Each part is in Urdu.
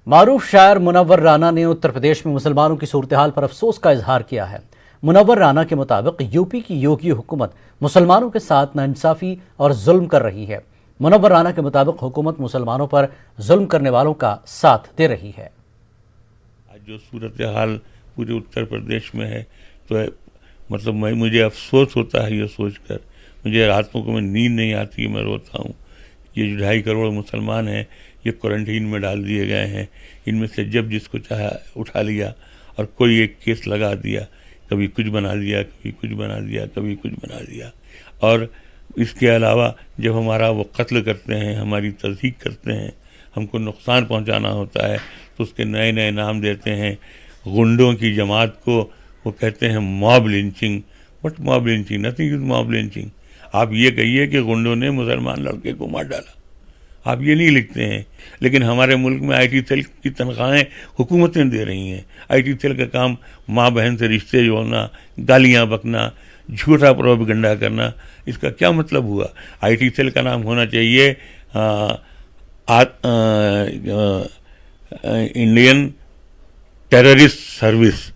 معروف شاعر منور رانا نے اتر پردیش میں مسلمانوں کی صورتحال پر افسوس کا اظہار کیا ہے۔ منور رانا کے مطابق یوپی کی یوگی حکومت مسلمانوں کے ساتھ ناانصافی اور ظلم کر رہی ہے۔ منور رانا کے مطابق حکومت مسلمانوں پر ظلم کرنے والوں کا ساتھ دے رہی ہے۔ آج جو صورتحال پورے اتر پردیش میں ہے تو مطلب مجھے افسوس ہوتا ہے یہ سوچ کر، مجھے راتوں کو میں نیند نہیں آتی، میں روتا ہوں۔ یہ جو 2.5 کروڑ مسلمان ہیں یہ کوارنٹین میں ڈال دیے گئے ہیں، ان میں سے جب جس کو چاہا اٹھا لیا اور کوئی ایک کیس لگا دیا، کبھی کچھ بنا دیا، کبھی کچھ بنا دیا، کبھی کچھ بنا دیا۔ اور اس کے علاوہ جب ہمارا وہ قتل کرتے ہیں، ہماری تصدیق کرتے ہیں، ہم کو نقصان پہنچانا ہوتا ہے تو اس کے نئے نئے نام دیتے ہیں۔ غنڈوں کی جماعت کو وہ کہتے ہیں mob lynching. What mob lynching? Nothing is mob lynching. آپ یہ کہیے کہ غنڈوں نے مسلمان لڑکے کو مار ڈالا، آپ یہ نہیں لکھتے ہیں۔ لیکن ہمارے ملک میں آئی ٹی سیل کی تنخواہیں حکومتیں دے رہی ہیں۔ آئی ٹی سیل کا کام ماں بہن سے رشتے جوڑنا، گالیاں بکنا، جھوٹا پروپیگنڈا کرنا، اس کا کیا مطلب ہوا؟ آئی ٹی سیل کا نام ہونا چاہیے انڈین ٹیررسٹ سروس۔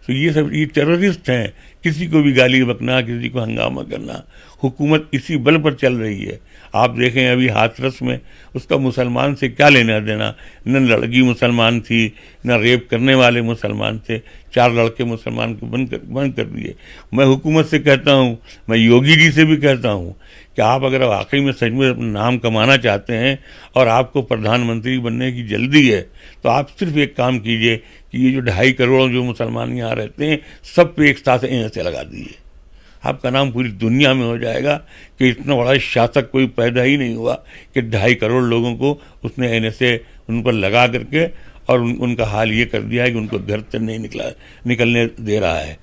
تو یہ سب یہ ٹیررسٹ ہیں، کسی کو بھی گالی بکنا، کسی کو ہنگامہ کرنا۔ حکومت اسی بل پر چل رہی ہے۔ آپ دیکھیں ابھی ہاتھرس میں اس کا مسلمان سے کیا لینا دینا؟ نہ لڑکی مسلمان تھی، نہ ریپ کرنے والے مسلمان تھے، 4 لڑکے مسلمان کو بند کر دیے۔ میں حکومت سے کہتا ہوں، میں یوگی جی سے بھی کہتا ہوں کہ آپ اگر واقعی میں سچ میں اپنا نام کمانا چاہتے ہیں اور آپ کو پردھان منتری بننے کی جلدی ہے تو آپ صرف ایک کام کیجئے کہ یہ جو 2.5 کروڑ جو مسلمان یہاں رہتے ہیں سب پہ ایک ساتھ سے لگا دیجیے۔ آپ کا نام پوری دنیا میں ہو جائے گا کہ اتنا بڑا شاسک کوئی پیدا ہی نہیں ہوا کہ 2.5 کروڑ لوگوں کو اس نے سے ان پر لگا کر کے اور ان کا حال یہ کر دیا ہے کہ ان کو گھر سے نہیں نکلنے دے رہا ہے۔